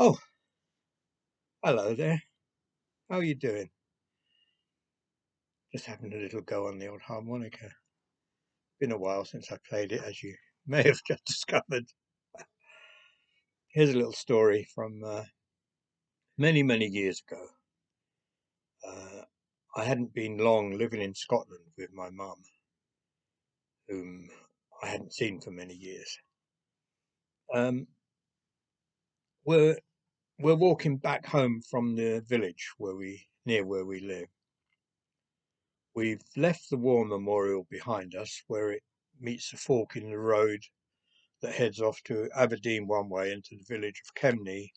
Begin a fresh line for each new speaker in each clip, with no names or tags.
Oh, hello there. How are you doing? Just having a little go on the old harmonica. Been a while since I played it, as you may have just discovered. Here's a little story from many, many years ago. Uh, I hadn't been long living in Scotland with my mum, whom I hadn't seen for many years. Um, we're we're walking back home from the village near where we live. We've left the war memorial behind us, where it meets a fork in the road that heads off to Aberdeen one way and to the village of Kemney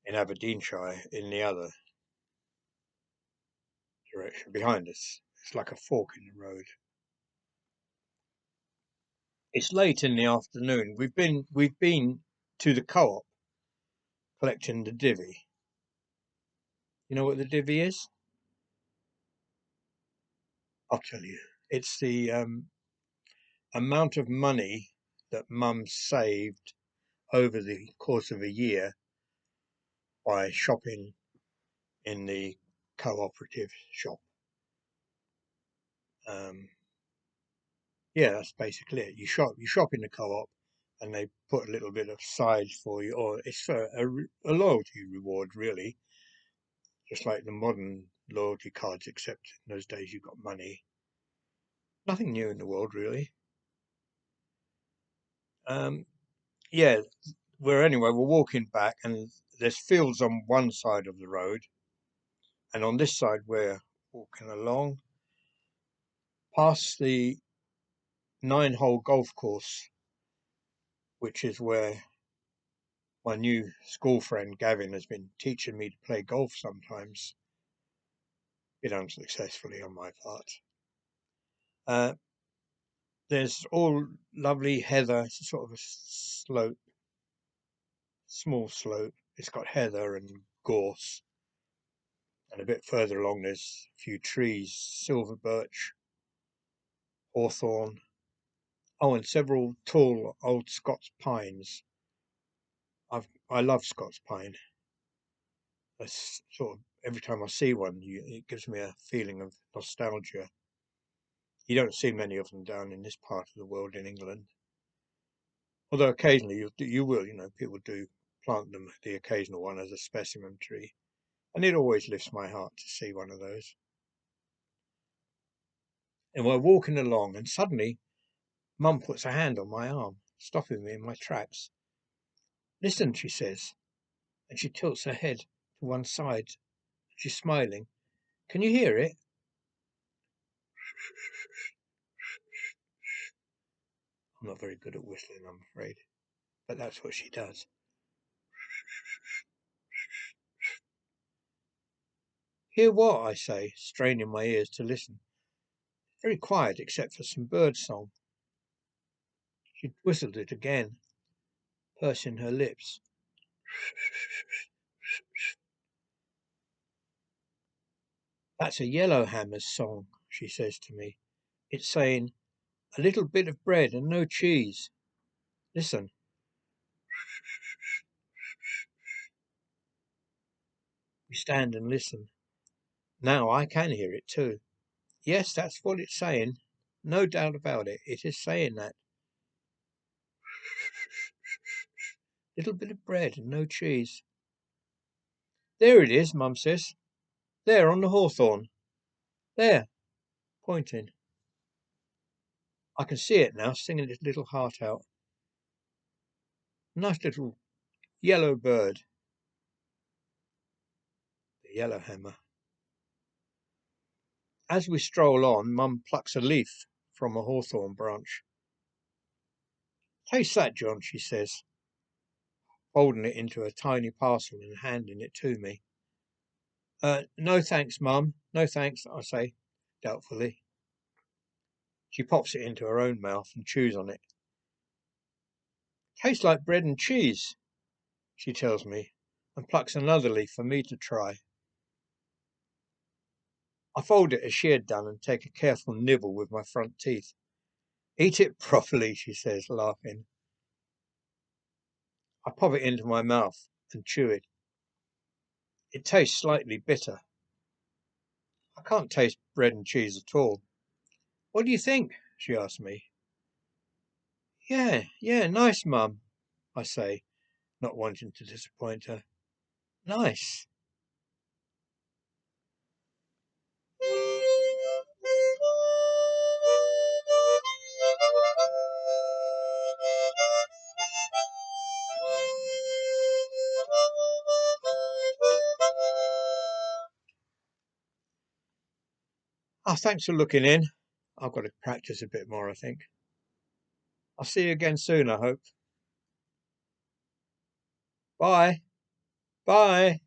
in Aberdeenshire in the other direction behind us. It's like a fork in the road. It's late in the afternoon. We've been to the co-op collecting the divvy. You know what the divvy is? I'll tell you. It's the amount of money that Mum saved over the course of a year by shopping in the cooperative shop. Um, Yeah, that's basically it. You shop in the co-op, and they put a little bit of aside for you, or it's for a loyalty reward, really, just like the modern loyalty cards, except in those days you got money. Nothing new in the world, really. Um, yeah, we're walking back, and there's fields on one side of the road, and on this side we're walking along past the 9-hole golf course, which is where my new school friend Gavin has been teaching me to play golf sometimes, a bit unsuccessfully on my part. Uh, there's all lovely heather, it's sort of a slope, small slope. It's got heather and gorse, and a bit further along there's a few trees, silver birch, hawthorn, oh, and several tall old Scots pines. I love Scots pine. That's sort of every time I see one, it gives me a feeling of nostalgia. You don't see many of them down in this part of the world in England. Although occasionally you will, people do plant them, the occasional one as a specimen tree. And it always lifts my heart to see one of those. And we're walking along, and suddenly Mum puts a hand on my arm, stopping me in my tracks. Listen, she says, and she tilts her head to one side. She's smiling. Can you hear it? I'm not very good at whistling, I'm afraid, but that's what she does. Hear what? I say, straining my ears to listen. Very quiet except for some bird song. She whistled it again, pursing her lips. That's a Yellowhammer's song, she says to me. It's saying, a little bit of bread and no cheese. Listen. We stand and listen. Now I can hear it too. Yes, that's what it's saying. No doubt about it. It is saying that. Little bit of bread and no cheese. There it is, Mum says. There on the hawthorn. There, pointing. I can see it now, singing its little heart out. Nice little yellow bird. The yellowhammer. As we stroll on, Mum plucks a leaf from a hawthorn branch. Taste that, John, she says, folding it into a tiny parcel and handing it to me. No thanks, Mum. No thanks, I say, doubtfully. She pops it into her own mouth and chews on it. Tastes like bread and cheese, she tells me, and plucks another leaf for me to try. I fold it as she had done and take a careful nibble with my front teeth. Eat it properly, she says, laughing. I pop it into my mouth and chew it. It tastes slightly bitter. I can't taste bread and cheese at all. What do you think? She asked me. Yeah, nice, Mum, I say, not wanting to disappoint her. Nice. Oh, thanks for looking in. I've got to practice a bit more, I think. I'll see you again soon, I hope. Bye. Bye.